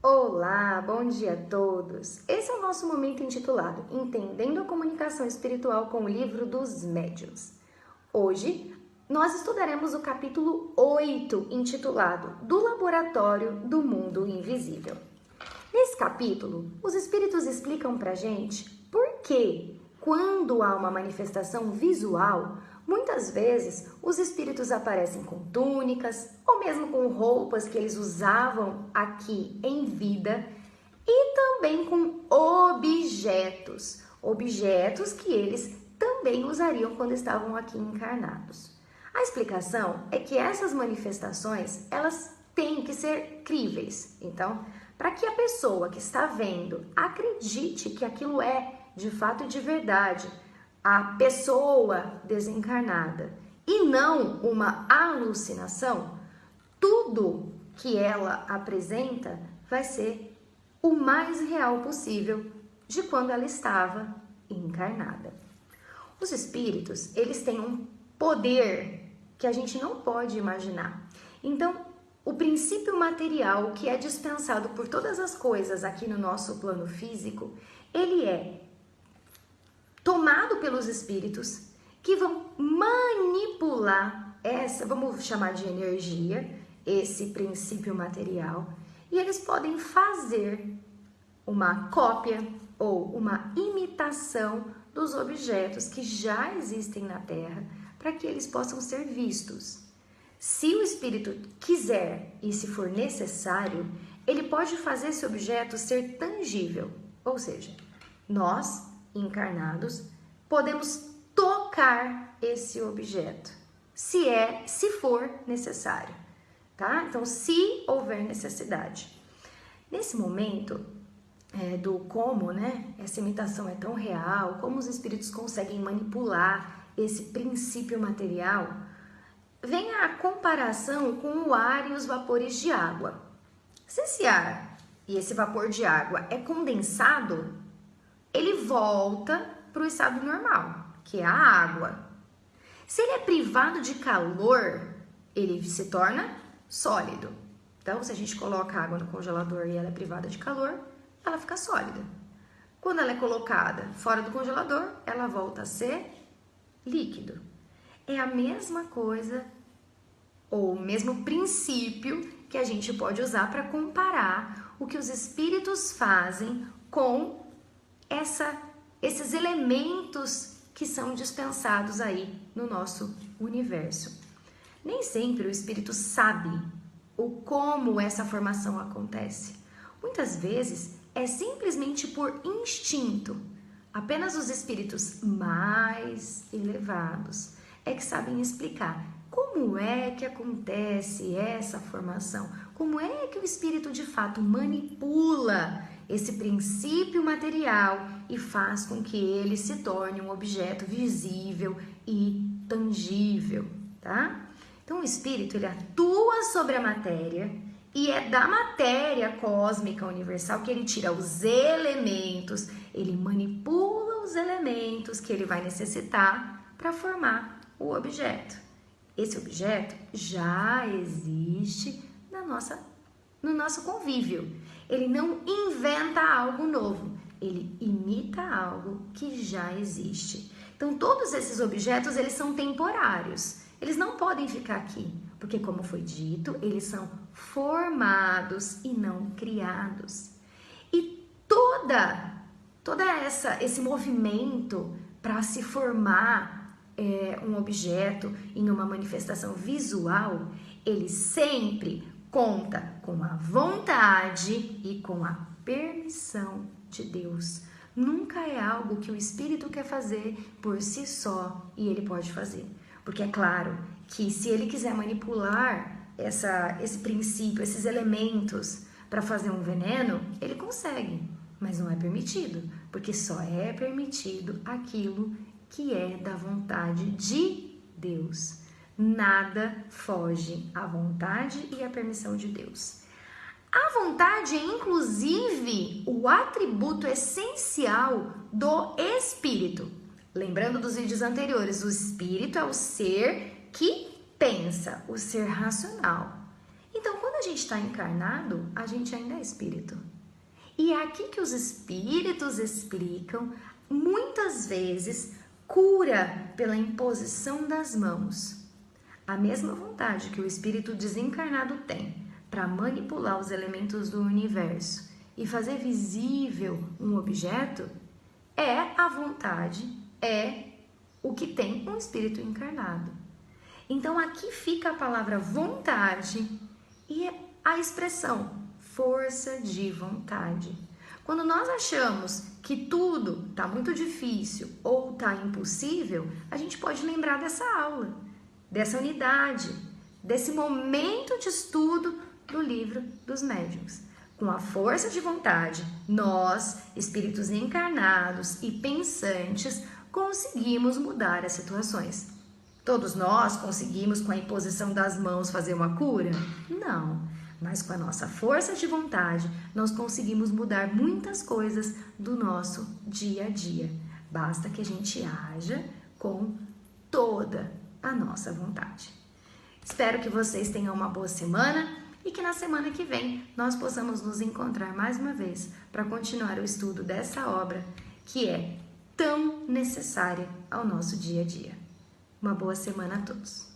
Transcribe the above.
Olá, bom dia a todos! Esse é o nosso momento intitulado Entendendo a Comunicação Espiritual com o Livro dos Médiuns. Hoje, nós estudaremos o capítulo 8, intitulado Do Laboratório do Mundo Invisível. Nesse capítulo, os espíritos explicam pra gente por que, quando há uma manifestação visual, muitas vezes os espíritos aparecem com túnicas ou mesmo com roupas que eles usavam aqui em vida e também com objetos que eles também usariam quando estavam aqui encarnados. A explicação é que essas manifestações, elas têm que ser críveis. Então, para que a pessoa que está vendo acredite que aquilo é de fato e de verdade a pessoa desencarnada e não uma alucinação, tudo que ela apresenta vai ser o mais real possível de quando ela estava encarnada. Os espíritos, eles têm um poder que a gente não pode imaginar. Então, o princípio material que é dispensado por todas as coisas aqui no nosso plano físico, ele é tomado pelos espíritos que vão manipular essa, vamos chamar de energia, esse princípio material, e eles podem fazer uma cópia ou uma imitação dos objetos que já existem na Terra para que eles possam ser vistos. Se o espírito quiser e se for necessário, ele pode fazer esse objeto ser tangível, ou seja, nós encarnados, podemos tocar esse objeto, se for necessário, tá? Então, se houver necessidade. Nesse momento do como, essa imitação é tão real, como os espíritos conseguem manipular esse princípio material, vem a comparação com o ar e os vapores de água. Se esse ar e esse vapor de água é condensado, ele volta para o estado normal, que é a água. Se ele é privado de calor, ele se torna sólido. Então, se a gente coloca a água no congelador e ela é privada de calor, ela fica sólida. Quando ela é colocada fora do congelador, ela volta a ser líquido. É a mesma coisa, ou o mesmo princípio que a gente pode usar para comparar o que os espíritos fazem com esses elementos que são dispensados aí no nosso universo. Nem sempre o espírito sabe como essa formação acontece. Muitas vezes é simplesmente por instinto. Apenas os espíritos mais elevados é que sabem explicar como é que acontece essa formação, como é que o espírito de fato manipula esse princípio material e faz com que ele se torne um objeto visível e tangível, tá? Então, o espírito, ele atua sobre a matéria e é da matéria cósmica universal que ele tira os elementos, ele manipula os elementos que ele vai necessitar para formar o objeto. Esse objeto já existe no nosso convívio. Ele não inventa algo novo, ele imita algo que já existe. Então, todos esses objetos, eles são temporários. Eles não podem ficar aqui, porque, como foi dito, eles são formados e não criados. E esse movimento para se formar um objeto em uma manifestação visual, ele sempre conta com a vontade e com a permissão de Deus. Nunca é algo que o espírito quer fazer por si só e ele pode fazer. Porque é claro que se ele quiser manipular esse princípio, esses elementos para fazer um veneno, ele consegue, mas não é permitido, porque só é permitido aquilo que é da vontade de Deus. Nada foge à vontade e à permissão de Deus. A vontade é, inclusive, o atributo essencial do espírito. Lembrando dos vídeos anteriores, o espírito é o ser que pensa, o ser racional. Então, quando a gente está encarnado, a gente ainda é espírito. E é aqui que os espíritos explicam, muitas vezes, cura pela imposição das mãos. A mesma vontade que o espírito desencarnado tem para manipular os elementos do universo e fazer visível um objeto, é a vontade, é o que tem um espírito encarnado. Então aqui fica a palavra vontade e a expressão força de vontade. Quando nós achamos que tudo está muito difícil ou está impossível, a gente pode lembrar dessa aula, dessa unidade, desse momento de estudo do livro dos médiuns. Com a força de vontade, nós, espíritos encarnados e pensantes, conseguimos mudar as situações. Todos nós conseguimos, com a imposição das mãos, fazer uma cura? Não, mas com a nossa força de vontade, nós conseguimos mudar muitas coisas do nosso dia a dia. Basta que a gente haja com toda a nossa vontade. Espero que vocês tenham uma boa semana e que na semana que vem nós possamos nos encontrar mais uma vez para continuar o estudo dessa obra que é tão necessária ao nosso dia a dia. Uma boa semana a todos!